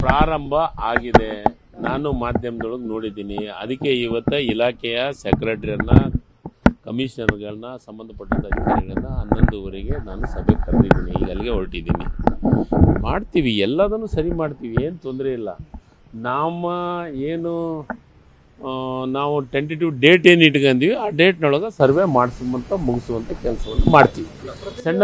ಪ್ರಾರಂಭ ಆಗಿದೆ. ನಾನು ಮಾಧ್ಯಮದೊಳಗೆ ನೋಡಿದ್ದೀನಿ. ಅದಕ್ಕೆ ಇವತ್ತು ಇಲಾಖೆಯ ಸೆಕ್ರೆಟರಿಯನ್ನ, ಕಮಿಷನರ್ಗಳನ್ನ, ಸಂಬಂಧಪಟ್ಟಂಥ ಅಧಿಕಾರಿಗಳನ್ನ 11:15ಗೆ ನಾನು ಸಭೆ ಕರೆದಿದ್ದೀನಿ. ಈಗ ಅಲ್ಲಿಗೆ ಹೊರಟಿದ್ದೀನಿ. ಮಾಡ್ತೀವಿ, ಎಲ್ಲದನ್ನು ಸರಿ ಮಾಡ್ತೀವಿ, ಏನು ತೊಂದರೆ ಇಲ್ಲ. ನಾವು ಟೆಂಟೇಟಿವ್ ಡೇಟ್ ಏನು ಇಟ್ಕೊಂಡ್ತೀವಿ ಆ ಡೇಟ್ನೊಳಗೆ ಸರ್ವೆ ಮುಗಿಸುವಂಥ ಕೆಲಸವನ್ನು ಮಾಡ್ತೀವಿ. ಸಣ್ಣ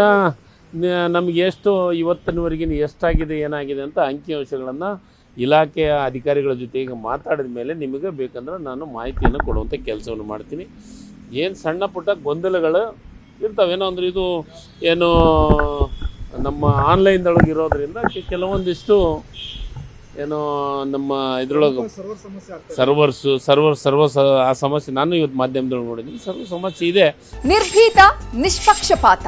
ನಮಗೆ ಎಷ್ಟು ಇವತ್ತಿನವರೆಗಿನ ಎಷ್ಟಾಗಿದೆ ಏನಾಗಿದೆ ಅಂತ ಅಂಕಿಅಂಶಗಳನ್ನು ಇಲಾಖೆಯ ಅಧಿಕಾರಿಗಳ ಜೊತೆಗೆ ಮಾತಾಡಿದ ಮೇಲೆ ನಿಮಗೆ ಬೇಕಂದ್ರೆ ನಾನು ಮಾಹಿತಿಯನ್ನು ಕೊಡುವಂಥ ಕೆಲಸವನ್ನು ಮಾಡ್ತೀನಿ. ಏನು ಸಣ್ಣ ಪುಟ್ಟ ಗೊಂದಲಗಳು ಇರ್ತಾವೇನೋ ಅಂದರೆ ಇದು ಏನು ನಮ್ಮ ಆನ್ಲೈನ್ದೊಳಗೆ ಇರೋದ್ರಿಂದ ಕೆಲವೊಂದಿಷ್ಟು ಏನೋ ನಮ್ಮ ಇದರೊಳಗೆ ಸರ್ವರ್ಸ್ ಆ ಸಮಸ್ಯೆ ನಾನು ಇವತ್ತು ಮಾಧ್ಯಮದೊಳಗೆ ನೋಡಿದ್ದೀನಿ. ಸಮಸ್ಯೆ ಇದೆ. ನಿರ್ಭೀತ, ನಿಷ್ಪಕ್ಷಪಾತ,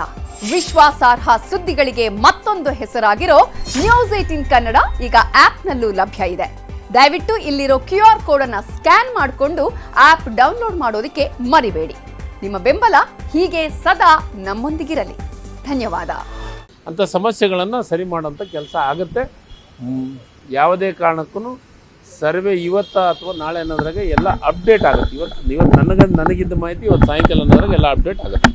ವಿಶ್ವಾಸಾರ್ಹ ಸುದ್ದಿಗಳಿಗೆ ಮತ್ತೊಂದು ಹೆಸರಾಗಿರೋ ನ್ಯೂಸ್ 18 ಕನ್ನಡ ಈಗ ಆಪ್ನಲ್ಲೂ ಲಭ್ಯ ಇದೆ. ದಯವಿಟ್ಟು ಇಲ್ಲಿರೋ QR ಕೋಡ್ ಅನ್ನು ಸ್ಕ್ಯಾನ್ ಮಾಡಿಕೊಂಡು ಆಪ್ ಡೌನ್ಲೋಡ್ ಮಾಡೋದಕ್ಕೆ ಮರಿಬೇಡಿ. ನಿಮ್ಮ ಬೆಂಬಲ ಹೀಗೆ ಸದಾ ನಮ್ಮೊಂದಿಗಿರಲಿ. ಧನ್ಯವಾದ. ಅಂಥ ಸಮಸ್ಯೆಗಳನ್ನು ಸರಿ ಮಾಡೋಂಥ ಕೆಲಸ ಆಗುತ್ತೆ. ಯಾವುದೇ ಕಾರಣಕ್ಕೂ ಸರ್ವೆ ಇವತ್ತು ಅಥವಾ ನಾಳೆ ಅನ್ನೋದ್ರಾಗೆ ಎಲ್ಲ ಅಪ್ಡೇಟ್ ಆಗುತ್ತೆ. ಇವತ್ತು ನನಗಿದ್ದ ಮಾಹಿತಿ ಇವತ್ತು ಸಾಯಂಕಾಲ ಅನ್ನೋದ್ರಾಗೆ ಎಲ್ಲ ಅಪ್ಡೇಟ್ ಆಗುತ್ತೆ.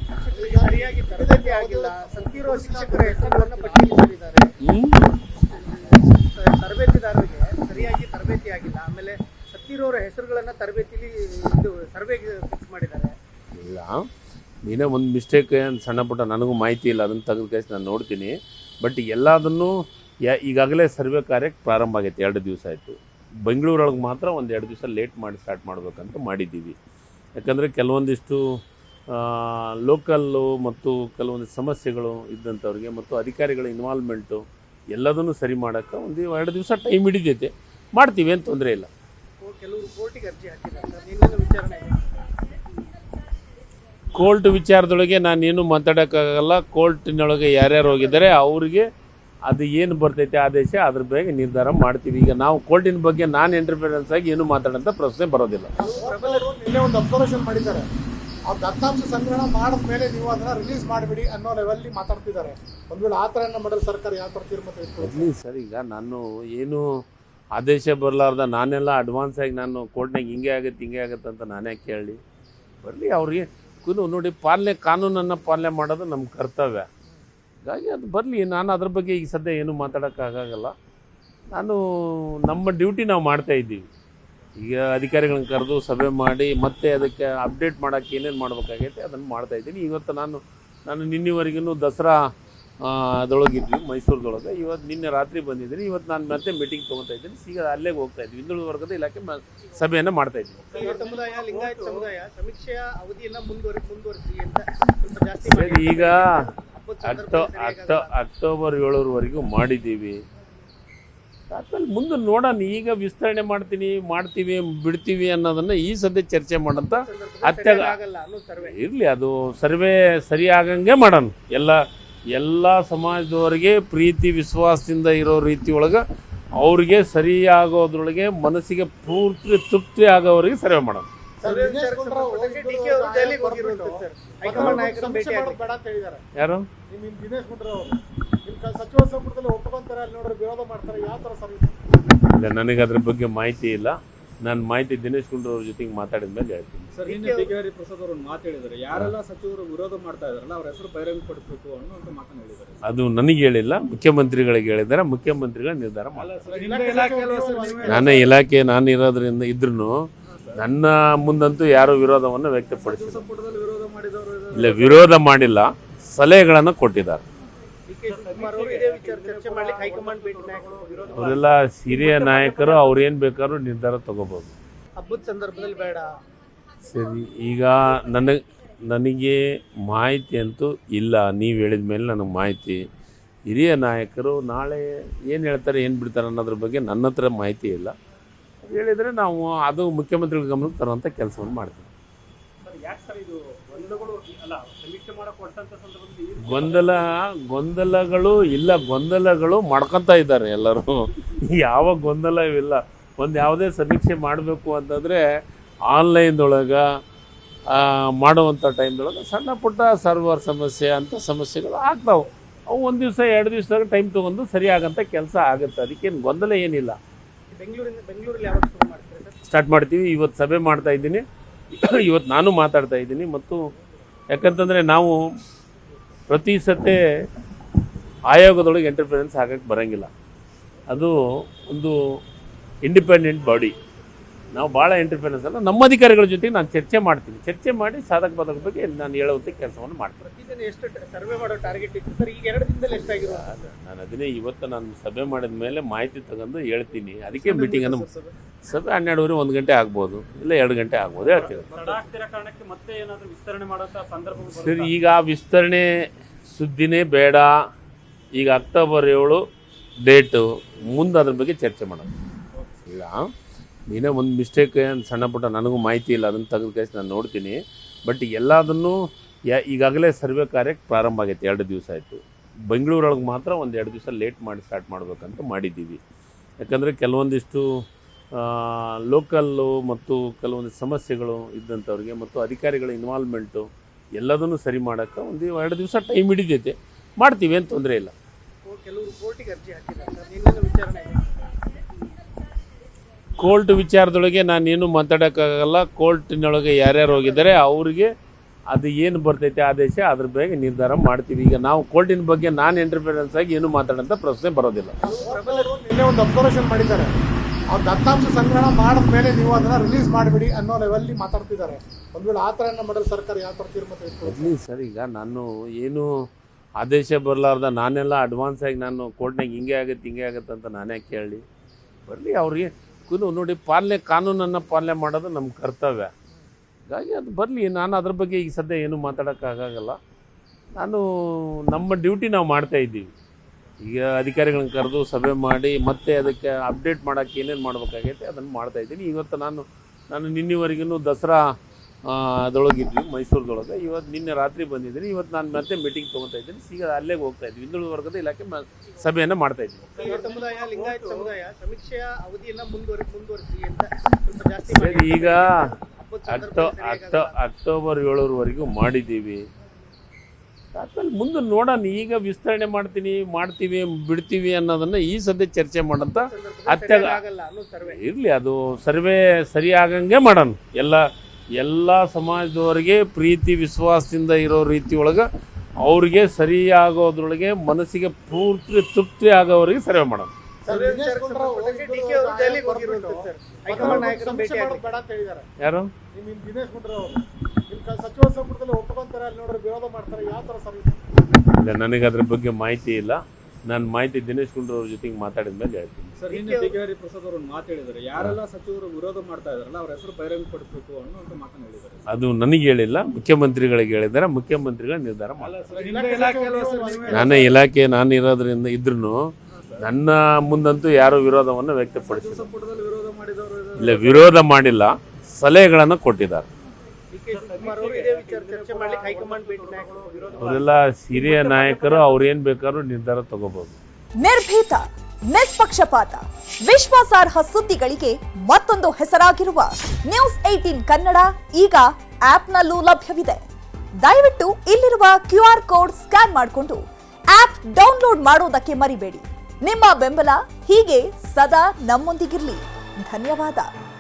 ಸರಿಯಾಗಿ ತರಬೇತಿ ಆಗಿಲ್ಲ, ಸತ್ತಿರೋ ಶಿಕ್ಷಕರ ಹೆಸರುಗಳನ್ನು ಪಟ್ಟಿದ್ದಾರೆ. ತರಬೇತಿದಾರರಿಗೆ ಸರಿಯಾಗಿ ತರಬೇತಿ ಆಗಿಲ್ಲ. ಆಮೇಲೆ ಸತ್ತಿರೋರ ಹೆಸರುಗಳನ್ನು ತರಬೇತಿಲಿ ಸರ್ವೆಗೆ ಫಿಕ್ಸ್ ಮಾಡಿದ್ದಾರೆ. ಇಲ್ಲ, ನೀನೇ ಒಂದು ಮಿಸ್ಟೇಕ್ ಸಣ್ಣ ಪುಟ್ಟ ನನಗೂ ಮಾಹಿತಿ ಇಲ್ಲ, ಅದನ್ನು ತೆಗೆದು ಕೇಸ್ ನಾನು ನೋಡ್ತೀನಿ. ಬಟ್ ಎಲ್ಲದನ್ನು ಈಗಾಗಲೇ ಸರ್ವೆ ಕಾರ್ಯಕ್ಕೆ ಪ್ರಾರಂಭ ಆಗೈತೆ. 2 ದಿವಸ ಆಯಿತು. ಬೆಂಗಳೂರೊಳಗೆ ಮಾತ್ರ ಒಂದು 2 ದಿವಸ ಲೇಟ್ ಮಾಡಿ ಸ್ಟಾರ್ಟ್ ಮಾಡಬೇಕಂತ ಮಾಡಿದ್ದೀವಿ. ಯಾಕಂದರೆ ಕೆಲವೊಂದಿಷ್ಟು ಲೋಕಲ್ಲು ಮತ್ತು ಕೆಲವೊಂದು ಸಮಸ್ಯೆಗಳು ಇದ್ದಂಥವ್ರಿಗೆ ಮತ್ತು ಅಧಿಕಾರಿಗಳ ಇನ್ವಾಲ್ವ್ಮೆಂಟು ಎಲ್ಲದನ್ನು ಸರಿ ಮಾಡೋಕ್ಕೆ ಒಂದು 2 ದಿವಸ ಟೈಮ್ ಹಿಡಿದೈತೆ. ಮಾಡ್ತೀವಿ, ಏನು ತೊಂದರೆ ಇಲ್ಲ. ಕೆಲವರು ಕೋರ್ಟಿಗೆ ಅರ್ಜಿ ಹಾಕಿದ್ದಾರೆ. ವಿಚಾರಣೆ ಕೋರ್ಟ್ ವಿಚಾರದೊಳಗೆ ನಾನೇನು ಮಾತಾಡೋಕ್ಕಾಗಲ್ಲ. ಕೋರ್ಟಿನೊಳಗೆ ಯಾರ್ಯಾರು ಹೋಗಿದ್ದಾರೆ ಅವ್ರಿಗೆ ಅದು ಏನು ಬರ್ತೈತೆ ಆದೇಶ, ಅದ್ರ ಬಗ್ಗೆ ನಿರ್ಧಾರ ಮಾಡ್ತೀವಿ. ಈಗ ನಾವು ಕೋರ್ಟಿನ ಬಗ್ಗೆ ನಾನು ಇಂಟರ್ಫಿಯರೆನ್ಸ್ ಆಗಿ ಏನು ಮಾತಾಡೋಂಥ ಪ್ರಶ್ನೆ ಬರೋದಿಲ್ಲ. ನಿನ್ನೆ ಒಂದು ಅಬ್ಸರ್ವೇಷನ್ ಮಾಡಿದ್ದಾರೆ. ಆ ದತ್ತಾಂಶ ಸಂಗ್ರಹಣ ಮಾಡಿದ ಮೇಲೆ ನೀವು ಅದನ್ನು ರಿಲೀಸ್ ಮಾಡಿಬಿಡಿ ಅನ್ನೋ ಲೆವೆಲ್ಲಿ ಮಾತಾಡ್ತಿದ್ದಾರೆ. ಒಂದು ವೇಳೆ ಆ ಥರ ಮಾಡಲು ಸರ್ಕಾರ ಯಾವ ಥರ ತೀರ್ಮಾನ ಇತ್ತು ಸರ್? ಈಗ ನಾನು ಏನು ಆದೇಶ ಬರಲಾರ್ದ ನಾನೆಲ್ಲ ಅಡ್ವಾನ್ಸ್ ಆಗಿ ನಾನು ಕೋರ್ಟ್ನಾಗ ಹಿಂಗೆ ಆಗುತ್ತೆ ಅಂತ ನಾನೇ ಕೇಳಿ ಬರಲಿ. ಅವ್ರಿಗೆ ನೋಡಿ, ಕಾನೂನನ್ನು ಪಾಲನೆ ಮಾಡೋದು ನಮ್ಮ ಕರ್ತವ್ಯ. ಹಾಗಾಗಿ ಅದು ಬರಲಿ. ನಾನು ಅದ್ರ ಬಗ್ಗೆ ಈಗ ಸದ್ಯ ಏನು ಮಾತಾಡೋಕ್ಕಾಗಲ್ಲ. ನಮ್ಮ ಡ್ಯೂಟಿ ನಾವು ಮಾಡ್ತಾಯಿದ್ದೀವಿ. ಈಗ ಅಧಿಕಾರಿಗಳನ್ನ ಕರೆದು ಸಭೆ ಮಾಡಿ ಮತ್ತೆ ಅದಕ್ಕೆ ಅಪ್ಡೇಟ್ ಮಾಡೋಕ್ಕೆ ಏನೇನು ಮಾಡಬೇಕಾಗೈತೆ ಅದನ್ನು ಮಾಡ್ತಾಯಿದ್ದೀನಿ. ಇವತ್ತು ನಾನು ನಿನ್ನೆವರೆಗೂ ದಸರಾ ಅದರೊಳಗಿದ್ವಿ ಮೈಸೂರದೊಳಗೆ. ನಿನ್ನೆ ರಾತ್ರಿ ಬಂದಿದ್ದೀನಿ. ಇವತ್ತು ನಾನು ಮತ್ತೆ ಮೀಟಿಂಗ್ ತೊಗೊತಾ ಇದ್ದೀನಿ. ಈಗ ಅಲ್ಲೇ ಹೋಗ್ತಾ ಇದ್ವಿ. ಹಿಂದುಳಿದ ವರ್ಗದ ಇಲಾಖೆ ಸಭೆಯನ್ನು ಮಾಡ್ತಾ ಇದ್ವಿ. ಸಮುದಾಯ, ಲಿಂಗಾಯತ ಸಮುದಾಯ ಸಮೀಕ್ಷೆಯ ಅವಧಿಯನ್ನು ಮುಂದುವರಿಸಿ ಅಂತ ಸರಿ, ಈಗ ಅಕ್ಟೋಬರ್ 7ರವರೆಗೂ ಮಾಡಿದ್ದೀವಿ. ಆದ್ಮೇಲೆ ಮುಂದೆ ನೋಡೋಣ. ಈಗ ವಿಸ್ತರಣೆ ಮಾಡ್ತೀವಿ ಬಿಡ್ತೀವಿ ಅನ್ನೋದನ್ನು ಈ ಸದ್ಯ ಚರ್ಚೆ ಮಾಡೋಂಥ ಇರಲಿ. ಅದು ಸರ್ವೆ ಸರಿ ಆಗಂಗೆ ಮಾಡೋಣ. ಎಲ್ಲ ಸಮಾಜದವರಿಗೆ ಪ್ರೀತಿ ವಿಶ್ವಾಸದಿಂದ ಇರೋ ರೀತಿ ಒಳಗೆ ಅವ್ರಿಗೆ ಸರಿಯಾಗೋದ್ರೊಳಗೆ ಮನಸ್ಸಿಗೆ ಪೂರ್ತಿ ತೃಪ್ತಿ ಆಗೋವರೆಗೆ ಸರ್ವೆ ಮಾಡೋಣ. ಯಾರು ಇಲ್ಲ, ನನಗೆ ಅದ್ರ ಬಗ್ಗೆ ಮಾಹಿತಿ ಇಲ್ಲ. ನಾನು ಮಾಹಿತಿ ದಿನೇಶ್ ಗುಂಡೂರಾವ್ ಅವ್ರ ಜೊತೆಗೆ ಮಾತಾಡಿದ ಮೇಲೆ ಹೇಳ್ತೀನಿ. ಸರ್, ನಿನ್ನೆ ಡಿ.ಕೆ. ಪ್ರಸಾದ್ ಅವರು ಮಾತಾಡಿದ್ದಾರೆ. ಯಾರೆಲ್ಲ ಸಚಿವರು ವಿರೋಧ ಮಾಡ್ತಾ ಇದಾರಲ್ಲ ಅವ್ರ ಹೆಸರು ಬಹಿರಂಗಪಡಿಸಬೇಕು ಅನ್ನೋ ಮಾತನ್ನು ಹೇಳಿದ್ದಾರೆ. ಅದು ನನಗೆ ಹೇಳಿಲ್ಲ, ಮುಖ್ಯಮಂತ್ರಿಗಳಿಗೆ ಹೇಳಿದ್ದಾರೆ. ಮುಖ್ಯಮಂತ್ರಿಗಳು ನಿರ್ಧಾರ ಮಾಡ್ತಾರೆ. ನಾನೇ ಇಲಾಖೆ ನಾನು ಇರೋದ್ರಿಂದ ಇದ್ರೂ ನನ್ನ ಮುಂದಂತೂ ಯಾರು ವಿರೋಧವನ್ನು ವ್ಯಕ್ತಪಡಿಸಿಲ್ಲ. ಇಲ್ಲ, ವಿರೋಧ ಮಾಡಿಲ್ಲ, ಸಲಹೆಗಳನ್ನು ಕೊಟ್ಟಿದ್ದಾರೆ. ಅವರೆಲ್ಲ ಹಿರಿಯ ನಾಯಕರು, ಅವ್ರೇನು ಬೇಕಾದ್ರೂ ನಿರ್ಧಾರ ತಗೋಬಹುದು. ಹಬ್ಬದ ಸಂದರ್ಭದಲ್ಲಿ ಬೇಡ. ಸರಿ, ಈಗ ನನಗೆ ಮಾಹಿತಿ ಅಂತೂ ಇಲ್ಲ. ನೀವು ಹೇಳಿದ ಮೇಲೆ ನನಗೆ ಮಾಹಿತಿ. ಹಿರಿಯ ನಾಯಕರು ನಾಳೆ ಏನು ಹೇಳ್ತಾರೆ ಏನು ಬಿಡ್ತಾರೆ ಅನ್ನೋದ್ರ ಬಗ್ಗೆ ನನ್ನ ಹತ್ರ ಮಾಹಿತಿ ಇಲ್ಲ. ಹೇಳಿದರೆ ನಾವು ಅದು ಮುಖ್ಯಮಂತ್ರಿಗಳ ಗಮನಕ್ಕೆ ತರುವಂಥ ಕೆಲಸವನ್ನು ಮಾಡ್ತೀವಿ. ಗೊಂದಲಗಳು ಇಲ್ಲ, ಗೊಂದಲಗಳು ಮಾಡ್ಕೊತಾ ಇದ್ದಾರೆ ಎಲ್ಲರೂ. ಯಾವ ಗೊಂದಲವಿಲ್ಲ. ಯಾವುದೇ ಸಮೀಕ್ಷೆ ಮಾಡಬೇಕು ಅಂತಂದರೆ ಆನ್ಲೈನ್ದೊಳಗೆ ಮಾಡುವಂಥ ಟೈಮ್ದೊಳಗೆ ಸಣ್ಣ ಪುಟ್ಟ ಸರ್ವರ್ ಸಮಸ್ಯೆ ಅಂಥ ಸಮಸ್ಯೆಗಳು ಆಗ್ತಾವೆ. ಅವು 1 ದಿವಸ 2 ದಿವಸದಾಗ ಟೈಮ್ ತೊಗೊಂಡು ಸರಿಯಾಗಂಥ ಕೆಲಸ ಆಗುತ್ತೆ. ಅದಕ್ಕೇನು ಗೊಂದಲ ಏನಿಲ್ಲ. ಬೆಂಗಳೂರಲ್ಲಿ ಯಾವಾಗ ಶುರು ಮಾಡ್ತಾರೆ ಸರ್? ಸ್ಟಾರ್ಟ್ ಮಾಡ್ತೀವಿ. ಇವತ್ತು ಸಭೆ ಮಾಡ್ತಾ ಇದ್ದೀನಿ, ಇವತ್ತು ನಾನು ಮಾತಾಡ್ತಾ ಇದ್ದೀನಿ. ಮತ್ತು ಯಾಕಂತಂದರೆ ನಾವು ಪ್ರತಿ ಸತೆ ಆಯೋಗದೊಳಗೆ ಎಂಟರ್ಫಿರೆನ್ಸ್ ಆಗಕ್ಕೆ ಬರೋಂಗಿಲ್ಲ. ಅದು ಒಂದು ಇಂಡಿಪೆಂಡೆಂಟ್ ಬಾಡಿ. ನಾವು ಭಾಳ ಇಂಟರ್ಫಿರೆನ್ಸ್ ಅಲ್ಲ, ನಮ್ಮ ಅಧಿಕಾರಿಗಳ ಜೊತೆಗೆ ನಾನು ಚರ್ಚೆ ಮಾಡ್ತೀನಿ. ಚರ್ಚೆ ಮಾಡಿ ಸಾಧಕ ಬಾಧಕ ಬಗ್ಗೆ ನಾನು ಹೇಳುವಂಥ ಕೆಲಸವನ್ನು ಮಾಡ್ತೀನಿ. ಪ್ರತಿದಿನ ಎಷ್ಟು ಸರ್ವೆ ಮಾಡೋ ಟಾರ್ಗೆಟ್ ಇತ್ತು ಸರ್? ಈಗ 2 ದಿನದಲ್ಲಿ ಎಷ್ಟಾಗಿರೋ? ನಾನು ಅದನ್ನೇ ಇವತ್ತು ನಾನು ಸಭೆ ಮಾಡಿದ ಮೇಲೆ ಮಾಹಿತಿ ತಗೊಂಡು ಹೇಳ್ತೀನಿ. ಅದಕ್ಕೆ ಮೀಟಿಂಗನ್ನು ಸಭೆ 12:30 1 ಗಂಟೆ ಆಗ್ಬೋದು, ಇಲ್ಲ 2 ಗಂಟೆ ಆಗ್ಬೋದು ಹೇಳ್ತೀನಿ. ಸರಿ, ಈಗ ವಿಸ್ತರಣೆ ಸುದ್ದಿನೇ ಬೇಡ. ಈಗ ಅಕ್ಟೋಬರ್ 7 ಡೇಟು, ಮುಂದೆ ಅದ್ರ ಬಗ್ಗೆ ಚರ್ಚೆ ಮಾಡೋಣ. ಇಲ್ಲ ನೀನೇ ಒಂದು ಮಿಸ್ಟೇಕ್ ಸಣ್ಣ ಪುಟ್ಟ ನನಗೂ ಮಾಹಿತಿ ಇಲ್ಲ, ಅದನ್ನು ತೆಗೆದು ಕೇಸಿ ನಾನು ನೋಡ್ತೀನಿ. ಬಟ್ ಎಲ್ಲದನ್ನು ಈಗಾಗಲೇ ಸರ್ವೆ ಕಾರ್ಯಕ್ಕೆ ಪ್ರಾರಂಭ ಆಗೈತೆ. 2 ದಿವಸ ಆಯಿತು. ಬೆಂಗಳೂರೊಳಗೆ ಮಾತ್ರ 1-2 ದಿವಸ ಲೇಟ್ ಮಾಡಿ ಸ್ಟಾರ್ಟ್ ಮಾಡಬೇಕಂತ ಮಾಡಿದ್ದೀವಿ. ಯಾಕಂದರೆ ಕೆಲವೊಂದಿಷ್ಟು ಲೋಕಲ್ಲು ಮತ್ತು ಕೆಲವೊಂದು ಸಮಸ್ಯೆಗಳು ಇದ್ದಂಥವ್ರಿಗೆ ಮತ್ತು ಅಧಿಕಾರಿಗಳ ಇನ್ವಾಲ್ವ್ಮೆಂಟು ಎಲ್ಲದನ್ನು ಸರಿ ಮಾಡೋಕ್ಕೆ 1-2 ದಿವಸ ಟೈಮ್ ಹಿಡಿದೈತೆ. ಮಾಡ್ತೀವಿ, ಏನು ತೊಂದರೆ ಇಲ್ಲ. ಕೆಲವರು ಕೋರ್ಟಿಗೆ ಅರ್ಜಿ ಹಾಕಿದ್ದಾರೆ ಸರ್, ನಿನ್ನೆ ವಿಚಾರಣೆ ಇದೆ. ಕೋರ್ಟ್ ವಿಚಾರದೊಳಗೆ ನಾನೇನು ಮಾತಾಡೋಕ್ಕಾಗಲ್ಲ. ಕೋರ್ಟಿನೊಳಗೆ ಯಾರ್ಯಾರು ಹೋಗಿದ್ದಾರೆ ಅವರಿಗೆ ಅದು ಏನು ಬರ್ತೈತೆ ಆದೇಶ, ಅದ್ರ ಬಗ್ಗೆ ನಿರ್ಧಾರ ಮಾಡ್ತೀವಿ. ಈಗ ನಾವು ಕೋರ್ಟಿನ ಬಗ್ಗೆ ನಾನು ಇಂಟರ್ಫಿರೆನ್ಸ್ ಆಗಿ ಏನು ಮಾತಾಡೋಂಥ ಪ್ರಶ್ನೆ ಬರೋದಿಲ್ಲ. ನಿನ್ನೆ ಒಂದು ಅಬ್ಸರ್ವೇಷನ್ ಮಾಡಿದ್ದಾರೆ. ಆ ದತ್ತಾಂಶ ಸಂಗ್ರಹಣ ಮಾಡಿದ ಮೇಲೆ ನೀವು ಅದನ್ನ ರಿಲೀಸ್ ಮಾಡಿಬಿಡಿ ಅನ್ನೋ ಲೆವೆಲ್ಲಿ ಮಾತಾಡ್ತಿದ್ದಾರೆ. ಒಂದು ವೇಳೆ ಆ ಥರ ಮಾಡಲ್ ಸರ್ಕಾರ ಯಾವ ಥರ ತೀರ್ಮಾನ ತೆಗೆದುಕೊಳ್ಳಿ ಸರ್? ಈಗ ನಾನು ಏನು ಆದೇಶ ಬರಲಾರ್ದ ನಾನೆಲ್ಲ ಅಡ್ವಾನ್ಸ್ ಆಗಿ ನಾನು ಕೋರ್ಟ್ನಾಗ ಹಿಂಗೆ ಆಗುತ್ತೆ ಅಂತ ನಾನೇ ಕೇಳಿ ಬರಲಿ. ಅವ್ರಿಗೆ ನೋಡಿ, ಕಾನೂನನ್ನು ಪಾಲನೆ ಮಾಡೋದು ನಮ್ಮ ಕರ್ತವ್ಯ. ಹಾಗಾಗಿ ಅದು ಬರಲಿ. ನಾನು ಅದ್ರ ಬಗ್ಗೆ ಈಗ ಸದ್ಯ ಏನು ಮಾತಾಡೋಕ್ಕಾಗಲ್ಲ. ನಾನು ನಮ್ಮ ಡ್ಯೂಟಿ ನಾವು ಮಾಡ್ತಾಯಿದ್ದೀವಿ. ಈಗ ಅಧಿಕಾರಿಗಳನ್ನ ಕರೆದು ಸಭೆ ಮಾಡಿ ಮತ್ತೆ ಅದಕ್ಕೆ ಅಪ್ಡೇಟ್ ಮಾಡೋಕ್ಕೆ ಏನೇನು ಮಾಡಬೇಕಾಗೈತೆ ಅದನ್ನು ಮಾಡ್ತಾಯಿದ್ದೀನಿ. ಇವತ್ತು ನಾನು ನಿನ್ನೆವರೆಗೂ ದಸರಾ ಅದರೊಳಗಿದ್ವಿ ಮೈಸೂರದೊಳಗೆ. ಇವತ್ತು ನಿನ್ನೆ ರಾತ್ರಿ ಬಂದಿದ್ದೀನಿ. ಇವತ್ತು ನಾನು ಮತ್ತೆ ಮೀಟಿಂಗ್ ತೊಗೊತಾ ಇದ್ದೀನಿ. ಈಗ ಅಲ್ಲೇ ಹೋಗ್ತಾ ಇದ್ವಿ. ಹಿಂದುಳಿದ ವರ್ಗದ ಇಲಾಖೆ ಸಭೆಯನ್ನು ಮಾಡ್ತಾ ಇದ್ವಿ. ಸಮುದಾಯ, ಲಿಂಗಾಯತ ಸಮುದಾಯ ಸಮೀಕ್ಷೆಯ ಅವಧಿಯನ್ನು ಮುಂದುವರಿಸಿ ಅಂತ ಸ್ವಲ್ಪ ಜಾಸ್ತಿ ಸರಿ, ಈಗ ಅಕ್ಟೋಬರ್ 7 ಮಾಡಿದ್ದೀವಿ. ಆದ್ಮೇಲೆ ಮುಂದೆ ನೋಡೋಣ. ಈಗ ವಿಸ್ತರಣೆ ಮಾಡ್ತೀವಿ ಬಿಡ್ತೀವಿ ಅನ್ನೋದನ್ನು ಈ ಸದ್ಯ ಚರ್ಚೆ ಮಾಡೋಂಥ ಇರಲಿ. ಅದು ಸರ್ವೆ ಸರಿಯಾಗಂಗೆ ಮಾಡೋಣ. ಎಲ್ಲ ಸಮಾಜದವರಿಗೆ ಪ್ರೀತಿ ವಿಶ್ವಾಸದಿಂದ ಇರೋ ರೀತಿ ಒಳಗೆ ಅವ್ರಿಗೆ ಸರಿಯಾಗೋದ್ರೊಳಗೆ ಮನಸ್ಸಿಗೆ ಪೂರ್ತಿ ತೃಪ್ತಿ ಆಗೋವರೆಗೆ ಸರ್ವೆ ಮಾಡೋಣ. ಯಾರು ಸಚಿವ ಸಂಪುಟದಲ್ಲಿ ಒಪ್ಪಿಕೊಂತಾರೆ, ಅಲ್ಲಿ ನೋಡ್ರಿ ವಿರೋಧ ಮಾಡ್ತಾರೆ, ಯಾವ ಥರ ಸರ್ವಿಸ್? ಇಲ್ಲ, ನನಗೆ ಅದ್ರ ಬಗ್ಗೆ ಮಾಹಿತಿ ಇಲ್ಲ. ನಾನು ಮಾಹಿತಿ ದಿನೇಶ್ ಗುಂಡೂರಾವ್ ಅವ್ರ ಜೊತೆಗೆ ಮಾತಾಡಿದ ಮೇಲೆ ಹೇಳ್ತೀನಿ. ಸರ್, ನಿನ್ನೆ ಡಿ.ಕೆ. ಪ್ರಸಾದ್ ಅವರು ಮಾತು ಹೇಳಿದ್ದಾರೆ, ಯಾರೆಲ್ಲ ಸಚಿವರು ವಿರೋಧ ಮಾಡ್ತಾ ಇದಾರಲ್ಲ ಅವ್ರ ಹೆಸರು ಬಹಿರಂಗಪಡಿಸಬೇಕು ಅನ್ನುವಂತ ಮಾತನ್ನು ಹೇಳಿದ್ದಾರೆ. ಅದು ನನಗೆ ಹೇಳಿಲ್ಲ, ಮುಖ್ಯಮಂತ್ರಿಗಳಿಗೆ ಹೇಳಿದ್ದಾರೆ. ಮುಖ್ಯಮಂತ್ರಿಗಳು ನಿರ್ಧಾರ ಮಾಡ್ತಾರೆ. ನನ್ನ ಇಲಾಖೆ ನಾನು ಇರೋದ್ರಿಂದ ಇದ್ರೂ ನನ್ನ ಮುಂದಂತೂ ಯಾರು ವಿರೋಧವನ್ನು ವ್ಯಕ್ತಪಡಿಸಿಲ್ಲ. ಇಲ್ಲ, ವಿರೋಧ ಮಾಡಿಲ್ಲ, ಸಲಹೆಗಳನ್ನು ಕೊಟ್ಟಿದ್ದಾರೆ. ಅವರೆಲ್ಲ ಹಿರಿಯ ನಾಯಕರು, ಅವ್ರೇನ್ ಬೇಕಾದ್ರೂ ನಿರ್ಧಾರ ತಗೋಬಹುದು. ನಿರ್ಭೀತ, ನಿಷ್ಪಕ್ಷಪಾತ, ವಿಶ್ವಾಸಾರ್ಹ ಸುದ್ದಿಗಳಿಗೆ ಮತ್ತೊಂದು ಹೆಸರಾಗಿರುವ ನ್ಯೂಸ್ 18 ಕನ್ನಡ ಈಗ ಆಪ್ನಲ್ಲೂ ಲಭ್ಯವಿದೆ. ದಯವಿಟ್ಟು ಇಲ್ಲಿರುವ QR ಕೋಡ್ ಸ್ಕ್ಯಾನ್ ಮಾಡಿಕೊಂಡು ಆಪ್ ಡೌನ್ಲೋಡ್ ಮಾಡೋದಕ್ಕೆ ಮರಿಬೇಡಿ. ನಿಮ್ಮ ಬೆಂಬಲ ಹೀಗೆ ಸದಾ ನಮ್ಮೊಂದಿಗಿರಲಿ. ಧನ್ಯವಾದ.